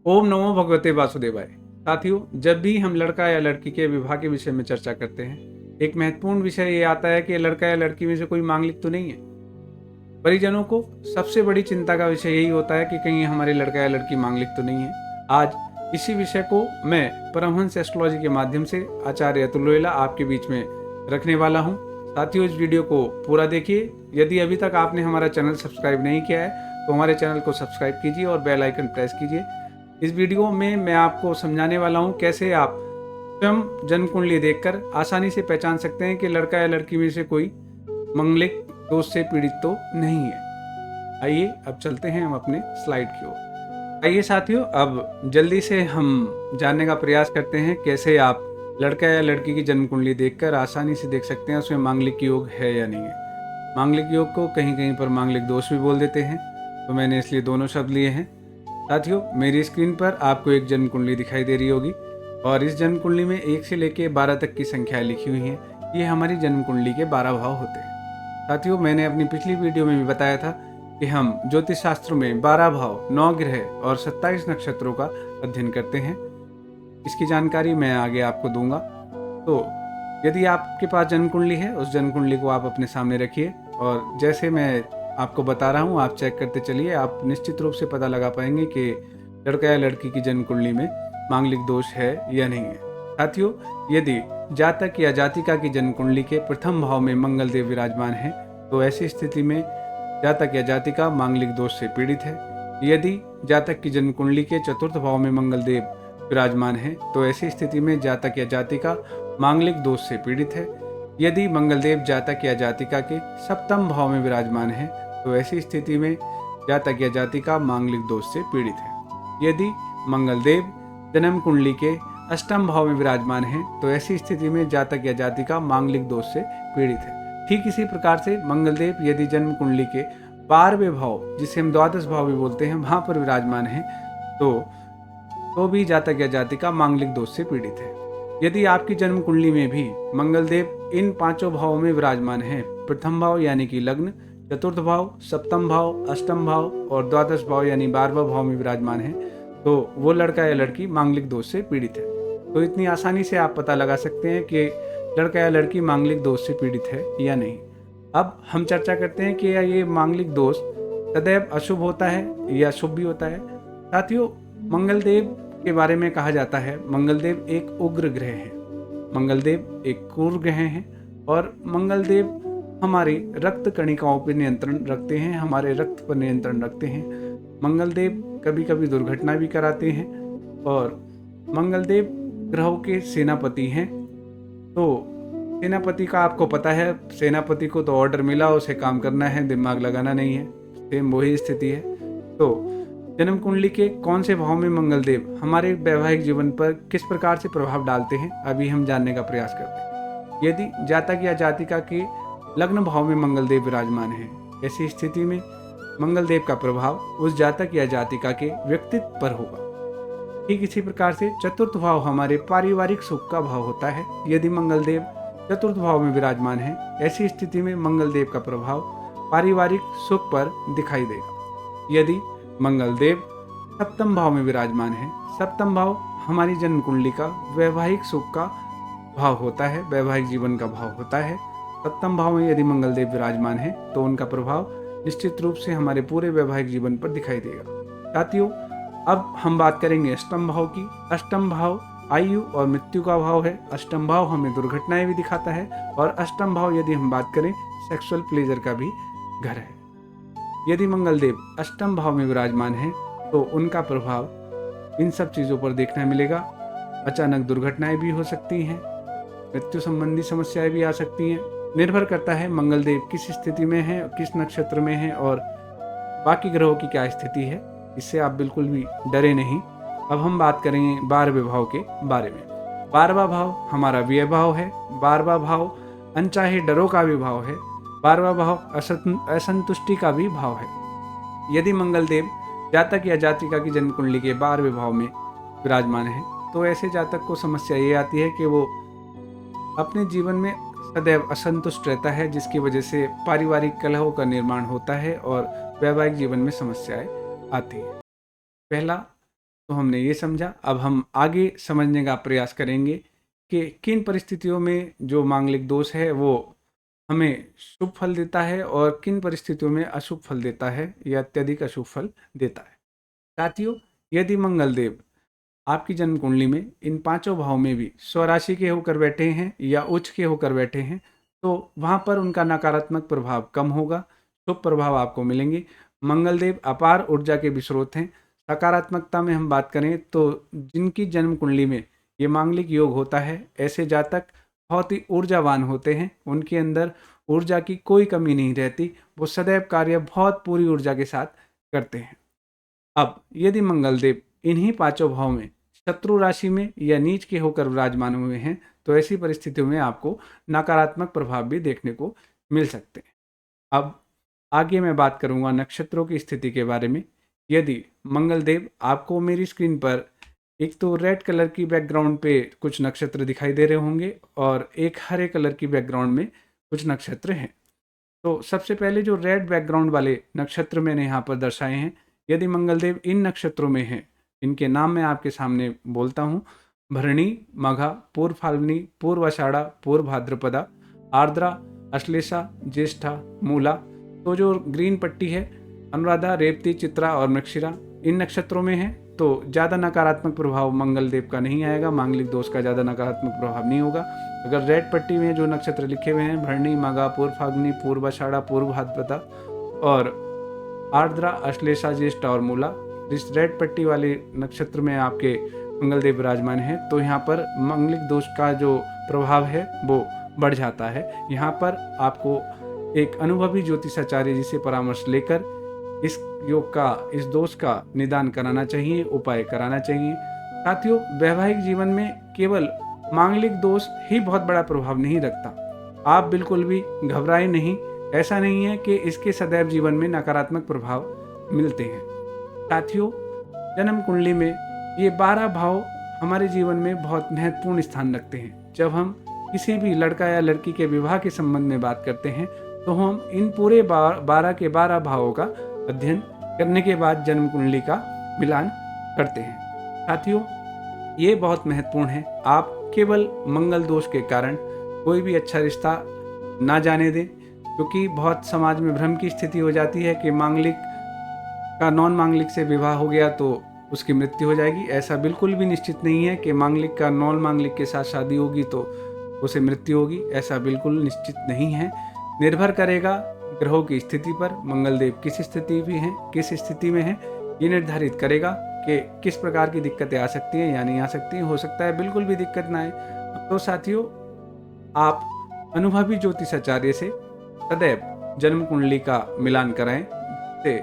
ओम नमो भगवते वासुदेवाय। साथियों, जब भी हम लड़का या लड़की के विवाह के विषय में चर्चा करते हैं, एक महत्वपूर्ण विषय ये आता है कि लड़का या लड़की में से कोई मांगलिक तो नहीं है। परिजनों को सबसे बड़ी चिंता का विषय यही होता है कि कहीं हमारे लड़का या लड़की मांगलिक तो नहीं है। आज इसी विषय को मैं परमहंस एस्ट्रोलॉजी के माध्यम से आचार्य अतुल रोहिला आपके बीच में रखने वाला हूँ। साथियों, इस वीडियो को पूरा देखिए। यदि अभी तक आपने हमारा चैनल सब्सक्राइब नहीं किया है तो हमारे चैनल को सब्सक्राइब कीजिए और बेल आइकन प्रेस कीजिए। इस वीडियो में मैं आपको समझाने वाला हूँ कैसे आप स्वयं जन्म कुंडली देखकर आसानी से पहचान सकते हैं कि लड़का या लड़की में से कोई मंगलिक दोष से पीड़ित तो नहीं है। आइए अब चलते हैं हम अपने स्लाइड की ओर। आइए साथियों, अब जल्दी से हम जानने का प्रयास करते हैं कैसे आप लड़का या लड़की की जन्म कुंडली देखकर आसानी से देख सकते हैं उसमें मांगलिक योग है या नहीं है। मांगलिक योग को कहीं कहीं पर मांगलिक दोष भी बोल देते हैं, तो मैंने इसलिए दोनों शब्द लिए हैं। साथियों, मेरी स्क्रीन पर आपको एक जन्म कुंडली दिखाई दे रही होगी और इस जन्म कुंडली में 1 से लेकर 12 तक की संख्याएं लिखी हुई हैं। ये हमारी जन्म कुंडली के 12 भाव होते हैं। साथियों, मैंने अपनी पिछली वीडियो में भी बताया था कि हम ज्योतिष शास्त्र में 12 भाव, 9 ग्रह और 27 नक्षत्रों का अध्ययन करते हैं। इसकी जानकारी मैं आगे आपको दूंगा। तो यदि आपके पास जन्म कुंडली है, उस जन्म कुंडली को आप अपने सामने रखिए और जैसे मैं आपको बता रहा हूँ आप चेक करते चलिए। आप निश्चित रूप से पता लगा पाएंगे कि लड़का या लड़की की जन्म कुंडली में मांगलिक दोष है या नहीं है। साथियों, यदि जातक या जातिका की जन्म कुंडली के प्रथम भाव में मंगल देव विराजमान है तो ऐसी स्थिति में जातक या जातिका मांगलिक दोष से पीड़ित है। यदि जातक की जन्म कुंडली के चतुर्थ भाव में मंगल देव विराजमान है तो ऐसी स्थिति में जातक या जातिका मांगलिक दोष से पीड़ित है। यदि मंगलदेव जातक या जातिका के सप्तम भाव में विराजमान है तो ऐसी स्थिति में जातक या जातिका मांगलिक दोष से पीड़ित है। यदि मंगलदेव जन्म कुंडली के अष्टम भाव में विराजमान है तो ऐसी स्थिति में जातक या जातिका मांगलिक दोष से पीड़ित है। ठीक इसी प्रकार से मंगलदेव यदि जन्म कुंडली के 12वें भाव, जिसे हम द्वादश भाव भी बोलते हैं, वहां पर विराजमान है तो भी जातक या जातिका मांगलिक दोष से पीड़ित है। यदि आपकी जन्म कुंडली में भी मंगलदेव इन 5 भावों में विराजमान है, प्रथम भाव यानी कि लग्न, चतुर्थ भाव, सप्तम भाव, अष्टम भाव और द्वादश भाव यानी 12वां भाव में विराजमान है, तो वो लड़का या लड़की मांगलिक दोष से पीड़ित है। तो इतनी आसानी से आप पता लगा सकते हैं कि लड़का या लड़की मांगलिक दोष से पीड़ित है या नहीं। अब हम चर्चा करते हैं कि ये मांगलिक दोष सदैव अशुभ होता है या शुभ भी होता है। साथियों, मंगलदेव के बारे में कहा जाता है मंगलदेव एक उग्र ग्रह है, मंगलदेव एक क्रूर ग्रह है और मंगलदेव हमारी रक्त कणिकाओं पर नियंत्रण रखते हैं, हमारे रक्त पर नियंत्रण रखते हैं। मंगलदेव कभी कभी दुर्घटना भी कराते हैं और मंगलदेव ग्रहों के सेनापति हैं। तो सेनापति का आपको पता है, सेनापति को तो ऑर्डर मिला, उसे काम करना है, दिमाग लगाना नहीं है। सेम वही स्थिति है। तो जन्म कुंडली के कौन से भाव में मंगलदेव हमारे वैवाहिक जीवन पर किस प्रकार से प्रभाव डालते हैं, अभी हम जानने का प्रयास करते हैं। यदि जातक या जातिका के लग्न भाव में मंगलदेव विराजमान है, ऐसी स्थिति में मंगलदेव का प्रभाव उस जातक या जातिका के व्यक्तित्व पर होगा। ठीक इसी प्रकार से चतुर्थ भाव हमारे पारिवारिक सुख का भाव होता है। यदि मंगलदेव चतुर्थ भाव में विराजमान है, ऐसी स्थिति में मंगलदेव का प्रभाव पारिवारिक सुख पर दिखाई देगा। यदि मंगलदेव सप्तम भाव में विराजमान है, सप्तम भाव हमारी जन्म कुंडली का वैवाहिक सुख का भाव होता है, वैवाहिक जीवन का भाव होता है। सप्तम भाव में यदि मंगलदेव विराजमान है तो उनका प्रभाव निश्चित रूप से हमारे पूरे वैवाहिक जीवन पर दिखाई देगा। साथियों, अब हम बात करेंगे अष्टम भाव की। अष्टम भाव आयु और मृत्यु का भाव है। अष्टम भाव हमें दुर्घटनाएं भी दिखाता है और अष्टम भाव यदि हम बात करें सेक्सुअल प्लेजर का भी घर है। यदि मंगलदेव अष्टम भाव में विराजमान है तो उनका प्रभाव इन सब चीज़ों पर देखने मिलेगा। अचानक दुर्घटनाएं भी हो सकती हैं, मृत्यु संबंधी समस्याएं भी आ सकती हैं। निर्भर करता है मंगलदेव किस स्थिति में है, किस नक्षत्र में है और बाकी ग्रहों की क्या स्थिति है। इससे आप बिल्कुल भी डरे नहीं। अब हम बात करेंगे 12वें भाव के बारे में। 12वां भाव हमारा व्यय भाव है। 12वां भाव अनचाहे डरों का भी भाव है। 12वां भाव असंतुष्टि का भी भाव है। यदि मंगलदेव जातक या जातिका की जन्म कुंडली के 12वें भाव में विराजमान है तो ऐसे जातक को समस्या ये आती है कि वो अपने जीवन में सदैव असंतुष्ट रहता है, जिसकी वजह से पारिवारिक कलहों का निर्माण होता है और वैवाहिक जीवन में समस्याएं आती हैं। पहला तो हमने ये समझा। अब हम आगे समझने का प्रयास करेंगे कि किन परिस्थितियों में जो मांगलिक दोष है वो हमें शुभ फल देता है और किन परिस्थितियों में अशुभ फल देता है या अत्यधिक अशुभ फल देता है। साथियों, यदि मंगल देव आपकी जन्म कुंडली में इन पांचों भाव में भी स्वराशि के होकर बैठे हैं या उच्च के होकर बैठे हैं तो वहां पर उनका नकारात्मक प्रभाव कम होगा, शुभ प्रभाव आपको मिलेंगे। मंगल देव अपार ऊर्जा के भी स्रोत हैं। सकारात्मकता में हम बात करें तो जिनकी जन्म कुंडली में ये मांगलिक योग होता है ऐसे जातक बहुत ही ऊर्जावान होते हैं। उनके अंदर ऊर्जा की कोई कमी नहीं रहती, वो सदैव कार्य बहुत पूरी ऊर्जा के साथ करते हैं। अब यदि मंगल देव इन्हीं पांचों भाव में शत्रु राशि में या नीच के होकर विराजमान हुए हैं तो ऐसी परिस्थितियों में आपको नकारात्मक प्रभाव भी देखने को मिल सकते हैं। अब आगे मैं बात करूंगा नक्षत्रों की स्थिति के बारे में। यदि मंगल देव आपको मेरी स्क्रीन पर एक तो रेड कलर की बैकग्राउंड पे कुछ नक्षत्र दिखाई दे रहे होंगे और एक हरे कलर की बैकग्राउंड में कुछ नक्षत्र हैं। तो सबसे पहले जो रेड बैकग्राउंड वाले नक्षत्र मैंने यहाँ पर दर्शाए हैं, यदि मंगलदेव इन नक्षत्रों में हैं, इनके नाम मैं आपके सामने बोलता हूँ। भरणी, मघा, पूर्व फाल्गुनी, पूर्व आषाढ़ा, पूर्व भाद्रपदा, आर्द्रा, अश्लेषा, ज्येष्ठा, मूला। तो जो ग्रीन पट्टी है अनुराधा, रेवती, चित्रा और मृगशिरा इन नक्षत्रों में है तो ज़्यादा नकारात्मक प्रभाव मंगल देव का नहीं आएगा, मांगलिक दोष का ज़्यादा नकारात्मक प्रभाव नहीं होगा। अगर रेड पट्टी में जो नक्षत्र लिखे हुए हैं भरणी, मघा, पूर्व फाल्गुनी, पूर्व आषाढ़ा, पूर्व भाद्रपदा और आर्द्रा, अश्लेषा, ज्येष्ठा और मूला, इस रेड पट्टी वाले नक्षत्र में आपके मंगल देव विराजमान हैं तो यहाँ पर मांगलिक दोष का जो प्रभाव है वो बढ़ जाता है। यहाँ पर आपको एक अनुभवी ज्योतिषाचार्य जी से परामर्श लेकर इस योग का, इस दोष का निदान कराना चाहिए, उपाय कराना चाहिए। साथियों, वैवाहिक जीवन में केवल मांगलिक दोष ही बहुत बड़ा प्रभाव नहीं रखता। आप बिल्कुल भी घबराए नहीं। ऐसा नहीं है कि इसके सदैव जीवन में नकारात्मक प्रभाव मिलते हैं। साथियों, जन्म कुंडली में ये 12 भाव हमारे जीवन में बहुत महत्वपूर्ण स्थान रखते हैं। जब हम किसी भी लड़का या लड़की के विवाह के संबंध में बात करते हैं तो हम इन पूरे 12 के 12 भावों का अध्ययन करने के बाद जन्म कुंडली का मिलान करते हैं। साथियों, ये बहुत महत्वपूर्ण है। आप केवल मंगल दोष के कारण कोई भी अच्छा रिश्ता ना जाने दें, क्योंकि बहुत समाज में भ्रम की स्थिति हो जाती है कि मांगलिक का नॉन मांगलिक से विवाह हो गया तो उसकी मृत्यु हो जाएगी। ऐसा बिल्कुल भी निश्चित नहीं है कि मांगलिक का नॉन मांगलिक के साथ शादी होगी तो उसे मृत्यु होगी। ऐसा बिल्कुल निश्चित नहीं है। निर्भर करेगा ग्रहों की स्थिति पर, मंगलदेव किस स्थिति में हैं, ये निर्धारित करेगा कि किस प्रकार की दिक्कतें आ सकती हैं या नहीं आ सकती हैं। हो सकता है बिल्कुल भी दिक्कत ना आए। तो साथियों, आप अनुभवी ज्योतिषाचार्य से सदैव जन्म कुंडली का मिलान कराएं, जिससे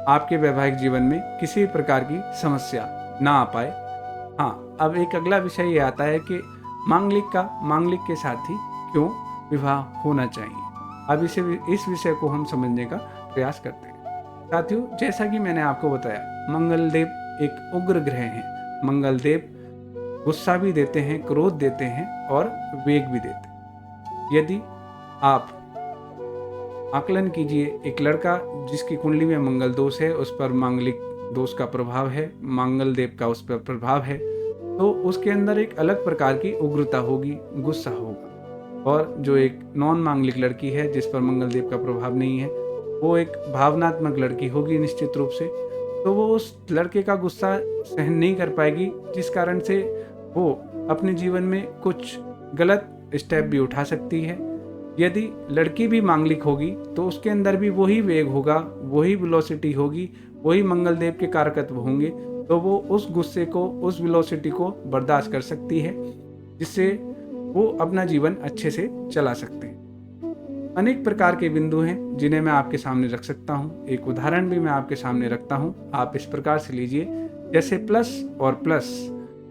आपके वैवाहिक जीवन में किसी प्रकार की समस्या ना आ पाए। हाँ, अब एक अगला विषय ये आता है कि मांगलिक के साथ ही क्यों विवाह होना चाहिए। अब इस विषय को हम समझने का प्रयास करते हैं। साथियों, जैसा कि मैंने आपको बताया, मंगलदेव एक उग्र ग्रह हैं। मंगलदेव गुस्सा भी देते हैं, क्रोध देते हैं और वेग भी देते हैं। यदि आप आकलन कीजिए, एक लड़का जिसकी कुंडली में मंगल दोष है, उस पर मांगलिक दोष का प्रभाव है, मंगल देव का उस पर प्रभाव है, तो उसके अंदर एक अलग प्रकार की उग्रता होगी, गुस्सा होगा। और जो एक नॉन मांगलिक लड़की है जिस पर मंगल देव का प्रभाव नहीं है, वो एक भावनात्मक लड़की होगी निश्चित रूप से। तो वो उस लड़के का गुस्सा सहन नहीं कर पाएगी, जिस कारण से वो अपने जीवन में कुछ गलत स्टेप भी उठा सकती है। यदि लड़की भी मांगलिक होगी तो उसके अंदर भी वही वेग होगा, वही वेलोसिटी होगी, वही मंगल देव के कारकत्व होंगे, तो वो उस गुस्से को, उस वेलोसिटी को बर्दाश्त कर सकती है, जिससे वो अपना जीवन अच्छे से चला सकते हैं। अनेक प्रकार के बिंदु हैं जिन्हें मैं आपके सामने रख सकता हूँ। एक उदाहरण भी मैं आपके सामने रखता हूँ। आप इस प्रकार से लीजिए, जैसे प्लस और प्लस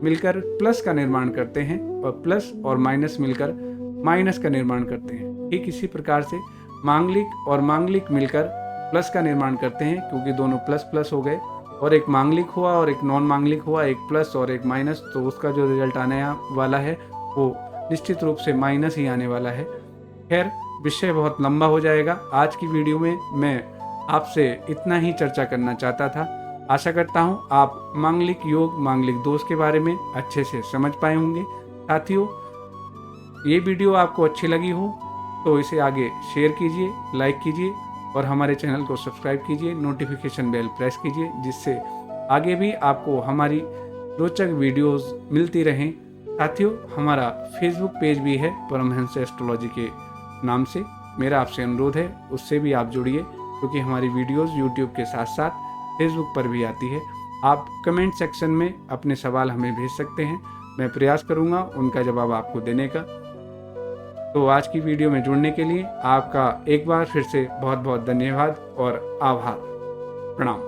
मिलकर प्लस का निर्माण करते हैं और प्लस और माइनस मिलकर माइनस का निर्माण करते हैं। ठीक इसी प्रकार से मांगलिक और मांगलिक मिलकर प्लस का निर्माण करते हैं, क्योंकि दोनों प्लस प्लस हो गए और एक मांगलिक हुआ और एक नॉन मांगलिक हुआ, एक प्लस और एक माइनस, तो उसका जो रिजल्ट आने वाला है वो निश्चित रूप से माइनस ही आने वाला है। खैर, विषय बहुत लंबा हो जाएगा। आज की वीडियो में मैं आपसे इतना ही चर्चा करना चाहता था। आशा करता हूँ आप मांगलिक योग, मांगलिक दोष के बारे में अच्छे से समझ पाए होंगे। साथियों, ये वीडियो आपको अच्छी लगी हो तो इसे आगे शेयर कीजिए, लाइक कीजिए और हमारे चैनल को सब्सक्राइब कीजिए, नोटिफिकेशन बेल प्रेस कीजिए, जिससे आगे भी आपको हमारी रोचक वीडियोस मिलती रहें। साथियों, हमारा फेसबुक पेज भी है परमहंस एस्ट्रोलॉजी के नाम से। मेरा आपसे अनुरोध है उससे भी आप जुड़िए, क्योंकि हमारी वीडियोस यूट्यूब के साथ साथ फेसबुक पर भी आती है। आप कमेंट सेक्शन में अपने सवाल हमें भेज सकते हैं, मैं प्रयास करूंगा उनका जवाब आपको देने का। तो आज की वीडियो में जुड़ने के लिए आपका एक बार फिर से बहुत बहुत धन्यवाद और आभार। प्रणाम।